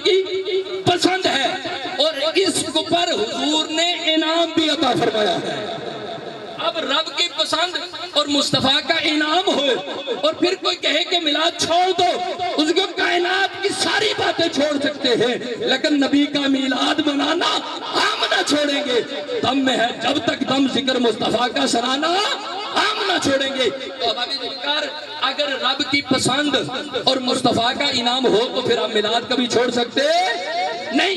کی پسند ہے اور اس پر حضور نے انعام بھی عطا فرمایا ہے۔ اب رب کی پسند اور مصطفیٰ کا انعام ہوئے اور پھر کوئی کہے کہ میلاد چھوڑ دو، اس کو کائنات کی ساری باتیں چھوڑ سکتے ہیں لیکن نبی کا میلاد منانا ہم نہ چھوڑیں گے۔ دم میں ہے جب تک دم ذکر مصطفیٰ کا سنانا ہم نہ چھوڑیں گے۔ تو ابابی ذکر اگر رب کی پسند اور مصطفیٰ کا انعام ہو تو پھر آپ میلاد کبھی چھوڑ سکتے نہیں۔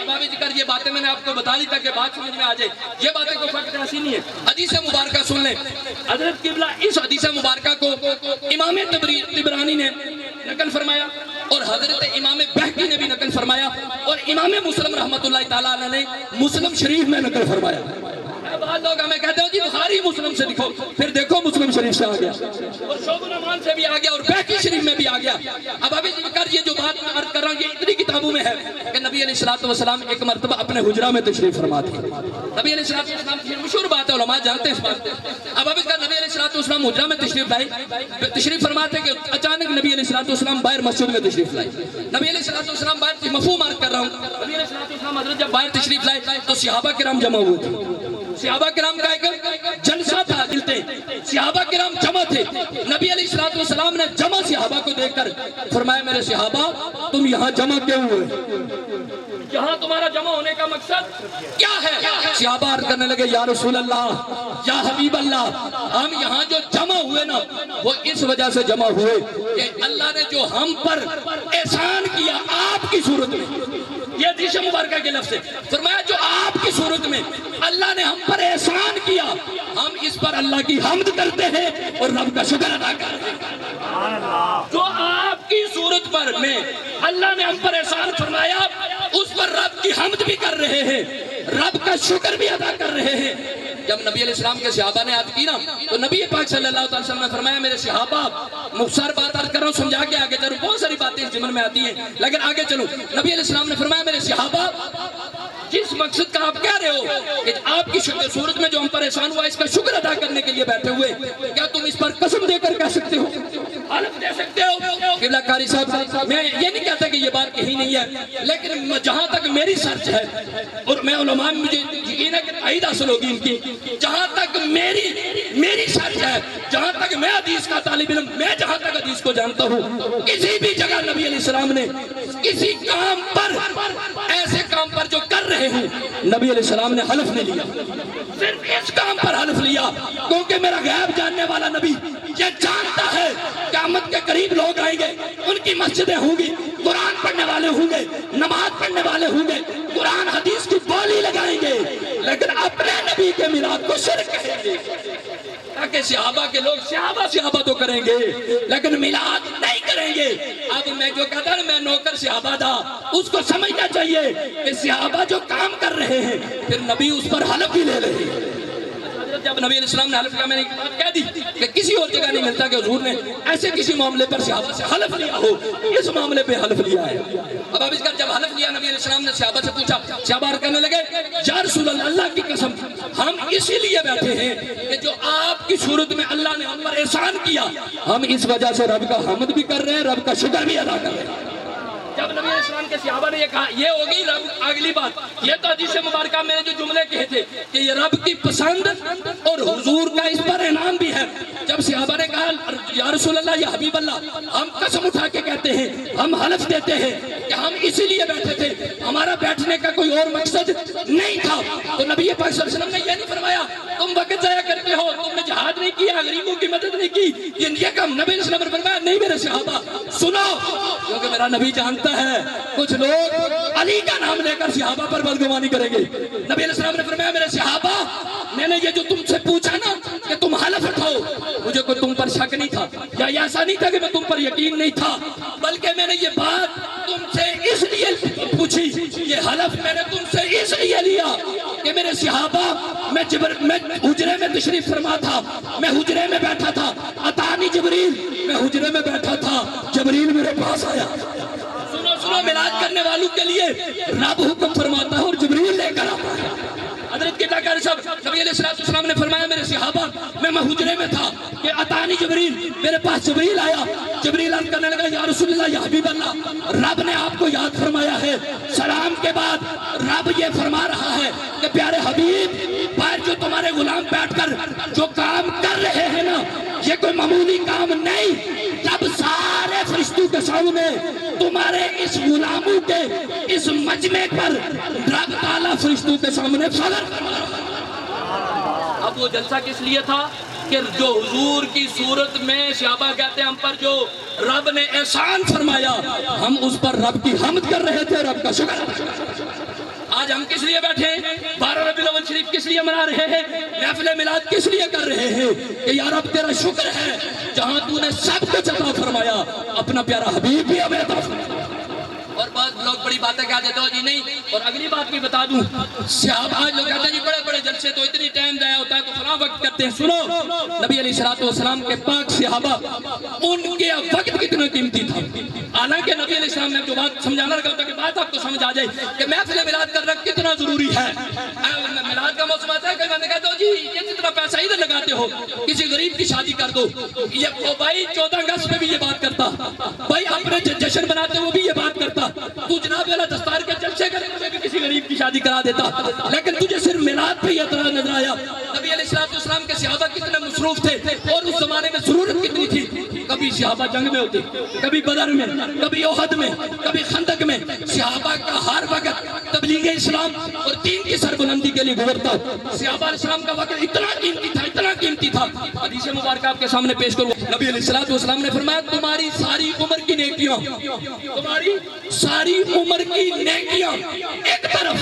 ابابی ذکر یہ باتیں میں نے آپ کو بتا دی تاکہ بات سمجھ میں آ جائے، یہ باتیں کوئی فقط ایسی نہیں ہے۔ حدیث مبارکہ سن لیں، حضرت قبلہ اس حدیث مبارکہ کو امام طبرانی نے نقل فرمایا اور حضرت امام بہقی نے بھی نقل فرمایا اور امام مسلم رحمۃ اللہ تعالیٰ علیہ نے مسلم شریف میں نقل فرمایا۔ بعض لوگ ہمیں کہتے ہیں جی بخاری مسلم سے لکھو، پھر دیکھو مسلم شریف سے آ گیا اور شعب الرحمان سے بھی آ گیا اور بہقی شریف میں بھی آ گیا۔ اب ابھی ذکر یہ جو بات میں عرض کر رہا ہوں یہ اتنی کتابوں میں ہے کہ نبی علیہ السلام ایک مرتبہ اپنے حجرہ میں تشریف فرما تھے۔ نبی علیہ السلام کی مشہور بات ہے، علماء جانتے ہیں اس بات کو۔ اب ابھی نبی علیہ السلام حجرہ میں تشریف فرماتے کہ اچانک نبی علیہ السلام باہر مسجد میں تشریف لائے۔ نبی علیہ السلام باہر مفہوم عرض کر رہا ہوں، نبی علیہ السلام حضرت جب باہر تشریف لائے تو صحابہ کرام جمع ہوئے تھے۔ صحابہ کرام کا ایک جلسہ تھا، صحابہ کرام جمع تھے۔ نبی علیہ السلام نے جمع صحابہ کو دیکھ کر فرمایا میرے صحابہ تم یہاں جمع کیوں ہوئے؟ یہاں تمہارا جمع ہونے کا مقصد کیا ہے؟ صحابہ عرض کرنے لگے یا رسول اللہ، یا حبیب اللہ، ہم یہاں جو جمع ہوئے نا وہ اس وجہ سے جمع ہوئے کہ اللہ نے جو ہم پر احسان کیا آپ کی صورت میں، یہ حدیث مبارکہ کے لفظ ہے، فرمایا جو آپ کی صورت میں اللہ نے ہم پر احسان کیا ہم اس پر اللہ کی حمد کرتے ہیں اور رب کا شکر ادا کرتے ہیں۔ جو آپ کی صورت پر میں اللہ نے ہم پر احسان فرمایا اس پر رب کی حمد بھی کر رہے ہیں، رب کا شکر بھی ادا کر رہے ہیں۔ جب نبی علیہ السلام کے صحابہ نے عرض کی نا تو نبی پاک صلی اللہ علیہ وسلم نے فرمایا میرے صحابہ مختصر بات عرض کر رہا ہوں سمجھا کے آگے چلو، بہت ساری باتیں اس ضمن میں آتی ہیں لیکن آگے چلو۔ نبی علیہ السلام نے فرمایا میرے صحابہ جس مقصد کا آپ کہہ رہے ہو کہ آپ کی صورت میں جو ہم پر احسان ہوا اس کا شکر ادا کرنے کے لیے بیٹھے ہوئے، کیا تم اس پر قسم دے کر کہہ سکتے ہو، حلف دے سکتے ہو؟ قبلہ قاری صاحب میں یہ نہیں کہتا کہ یہ بات کہی نہیں ہے لیکن جہاں تک میری سرچ ہے اور میں علماء مجھے یقین ہے کہ تائید حاصل ہوگی ان کی، جہاں تک میری سرچ ہے، جہاں تک میں حدیث کا طالب علم، میں جہاں تک حدیث کو جانتا ہوں کسی بھی جگہ نبی علیہ السلام نے کسی کام پر ایسے کام پر جو کر رہے ہیں نبی علیہ السلام نے حلف نہیں لیا، صرف اس کام پر حلف لیا کیونکہ میرا غیب جاننے والا نبی یہ جانتا ہے قیامت کے قریب لوگ آئیں گے، ان کی مسجدیں ہوں گی، قرآن پڑھنے والے ہوں گے، نماز پڑھنے والے ہوں گے، قرآن حدیث کی بولی لگائیں گے لیکن اپنے نبی کے میلاد کو شرک کہیں گے تاکہ صحابہ کے لوگ صحابہ تو کریں گے لیکن میلاد نہیں کریں گے۔ اب میں جو کہتا ہوں میں نوکر صحابہ دا اس کو سمجھنا چاہیے کہ صحابہ جو کام کر رہے ہیں پھر نبی اس پر حلف بھی لے رہے ہیں۔ جب نبی علیہ السلام نے حلف کیا میں نے ایک بات کہہ دی کہ کسی اور جگہ نہیں ملتا کہ حضور نے ایسے کسی معاملے پر صحابہ سے حلف لیا ہو، اس معاملے پہ حلف لیا ہے۔ اب اس کا جب حلف لیا نبی علیہ السلام نے صحابہ سے پوچھا، صحابہ کہنے لگے یا رسول اللہ اللہ کی قسم ہم اسی لیے بیٹھے ہیں کہ جو آپ کی صورت میں اللہ نے ہم پر احسان کیا ہم اس وجہ سے رب کا حمد بھی کر رہے ہیں، رب کا شکر بھی ادا کر رہے ہیں۔ جب نبی علیہ السلام کے صحابہ نے یہ کہا یہ ہو گئی رب اگلی بات، یہ تو حدیث مبارکہ میں نے جو جملے کہے تھے کہ یہ رب کی پسند اور حضور کا اس پر انعام بھی ہے۔ جب صحابہ نے کہا یا رسول اللہ یا حبیب اللہ ہم قسم اٹھا کے کہتے ہیں، ہم حلف دیتے ہیں کہ ہم اسی لیے بیٹھے تھے، ہمارا بیٹھنے کا کوئی اور مقصد نہیں تھا، تو نبی پاک صلی اللہ علیہ وسلم نے یہ نہیں فرمایا تم وقت ضائع کرتے ہو، تم نے جہاد نہیں کیا، غریبوں کی مدد نہیں کی، یہ کام نبی علیہ السلام نے فرمایا نہیں میرے صحابہ سنو، کیونکہ میرا نبی جانتا ہے کچھ لوگ علی کا نام لے کر صحابہ پر بدگمانی کریں گے۔ نبی علیہ السلام نے فرمایا میرے صحابہ میں نے یہ جو تم سے پوچھا نا کہ تم حلف اٹھاؤ مجھے کوئی تم پر شک نہیں تھا یا ایسا نہیں تھا کہ میں تم پر یقین نہیں تھا بلکہ میں نے یہ بات تم سے اس لیے پوچھی، یہ حلف میں نے تم سے اس لیے لیا کہ میرے صحابہ میں حجرے میں تشریف فرما تھا، میں حجرے میں بیٹھا تھا، اتانی جبریل، میں حجرے میں بیٹھا تھا جبریل میرے پاس آیا۔ سنو میلاد کرنے والوں کے لیے رب حکم فرماتا ہے اور جبریل لے کر آتا ہے۔ حضرت ارد گرد کر سب نبی علیہ السلام نے فرمایا میرے صحابہ میں حجرے میں تھا کہ اتانی جبریل، میرے پاس جبریل آیا، جبریل عرض کرنے لگا یا رسول اللہ یا حبیب اللہ، رب نے آپ کو یاد فرمایا ہے۔ سلام کے بعد رب یہ فرما رہا ہے کہ پیارے حبیب، پر جو تمہارے غلام بیٹھ کر جو کام کر رہے ہیں نا، یہ کوئی معمولی کام نہیں۔ جب سارے فرشتوں کے سامنے تمہارے اس غلاموں کے اس مجمع پر رب تعالیٰ فرشتوں کے سامنے فخر فرما رہا ہے۔ اب وہ جلسہ کس لیے تھا کہ جو حضور کی صورت میں صحابہ کہتے ہیں ہم پر جو رب نے احسان فرمایا، ہم اس پر رب کی حمد کر رہے تھے، رب کا شکر۔ آج ہم کس لیے بیٹھے ہیں؟ 12 ربیع الاول شریف کس لیے منا رہے ہیں؟ محفل میلاد کس لیے کر رہے ہیں؟ کہ یا رب تیرا شکر ہے جہاں تو نے سب کچھ عطا فرمایا، اپنا پیارا حبیب بھی ہمیں عطا فرمایا۔ اور بعض لوگ بڑی باتیں کہہ دیتے ہو جی نہیں، اور اگلی بات بھی بتا دوں، صحابہ آج لوگ کہتے ہیں جی بڑے بڑے جلسے تو اتنی ٹائم ضائع ہوتا ہے تو فلاں وقت کرتے ہیں۔ سنو، نبی علیہ السلام کے پاک صحابہ، ان کے وقت کتنا قیمتی تھا۔ حالانکہ نبی علیہ السلام نے جو بات سمجھانا رکھا ہوتا ہے کہ بات آپ کو سمجھ آ جائے کہ محفل میلاد کرنا کتنا ضروری ہے۔ میلاد کا موسم آتا ہے، کئی بندے کہتے ہو جی یہ جتنا پیسہ ادھر لگاتے ہو کسی غریب کی شادی کر دو۔ یہ بھائی 14 اگست میں بھی یہ بات کرتا، بھائی اپنے جشن بناتے وہ بھی یہ بات کرتا، تو جناب والا دستار کے جلسے کرنے میں بھی کسی غریب کی شادی کرا دیتا، لیکن تجھے صرف میلاد پہ یہ اعتراض نظر آیا۔ نبی علیہ السلام کے صحابہ کتنے مصروف تھے اور اس زمانے میں ضرورت کتنی تھی۔ کبھی صحابہ جنگ میں ہوتے، کبھی بدر میں، کبھی احد میں، کبھی خندق میں۔ صحابہ کا ہر وقت تبلیغ اسلام اور دین کی سربلندی کے لیے گزرتا۔ صحابہ علیہ السلام کا وقت اتنا قیمتی تھا، اتنا قیمتی تھا۔ حدیث مبارکہ آپ کے سامنے پیش کروں، نبی علیہ السلام نے فرمایا تمہاری ساری عمر کی نیکیاں، تمہاری ساری عمر کی نیکیاں ایک طرف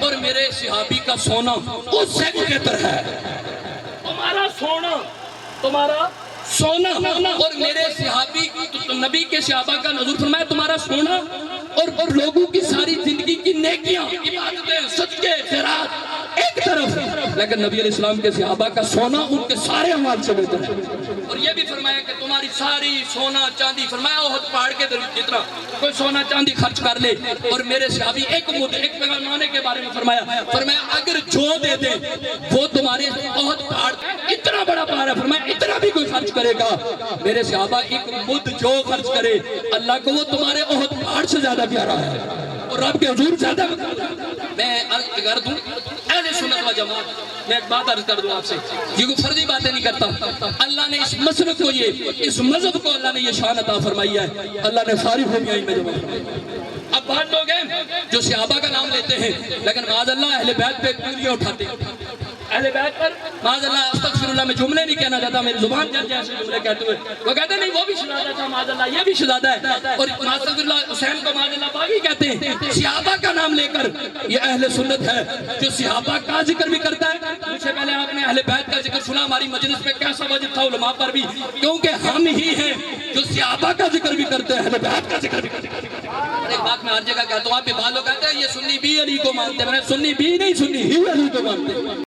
اور میرے صحابی کا سونا اس سے بھی بہتر ہے۔ تمہارا سونا اور میرے صحابی نبی کے صحابہ کا نظر فرمایا تمہارا سونا اور لوگوں کی ساری زندگی کی نیکیاں، عبادتیں، صدقے، خیرات ایک طرف، لیکن نبی علیہ السلام کے صحابہ کا سونا ان کے سارے اعمال سے بہتر ہے۔ اور یہ بھی فرمایا کہ تمہاری ساری سونا چاندی، فرمایا احد پہاڑ کے جتنا کوئی سونا چاندی خرچ کر لے، اور میرے صحابی ایک پیمانے کے بارے میں فرمایا اگر جو دے دے وہ تمہارے احد پہاڑ اتنا بڑا پہاڑ ہے، فرمایا اتنا بھی کوئی خرچ کرے گا، میرے صحابہ ایک مد جو خرچ کرے اللہ کو وہ تمہارے احد پہاڑ سے زیادہ پیارا ہے اور رب کے حضور زیادہ۔ میں عرض کر دوں اہل سنت و جماعت، میں ایک بات عرض کر دوں آپ سے، یہ کوئی فرضی باتیں نہیں کرتا، اللہ نے اس مسلک کو، اس مذہب کو اللہ نے یہ شان عطا فرمائی ہے، اللہ نے ساری خوبیاں میں جمع فرمائی۔ اب بہت لوگ ہیں جو صحابہ کا نام لیتے ہیں لیکن معاذ اللہ اہل بیت پہ انگلیاں اٹھاتے ہیں، اہل بیت پر معاذ اللہ استغفر اللہ میں جملے نہیں کہنا چاہتا، میری زبان جل جائے ایسے جملے کہتے ہوئے، وہ کہتے ہیں نہیں وہ بھی شہزادہ تھا معاذ اللہ، یہ بھی شہزادہ ہے، اور استغفر اللہ حسین کو معاذ اللہ باغی کہتے ہیں۔ صحابہ کا نام لے کر یہ اہل سنت ہے جو صحابہ کا ذکر بھی کرتا ہے۔ مجھ سے پہلے آپ نے اہل بیت کا ذکر سنا، ہماری مجلس میں کیسا وجد تھا علماء پر بھی، کیونکہ ہم ہی ہیں جو صحابہ کا ذکر بھی کرتے ہیں، اہل بیت کا ذکر بھی کرتے ہیں۔ ایک بات میں ہر جگہ کہتا ہوں، آپ بھی بعض لوگ کہتے ہیں یہ سنی بھی علی کو مانتے ہیں، میں نے سنی بھی نہیں، سنی ہی علی کو مانتے ہیں۔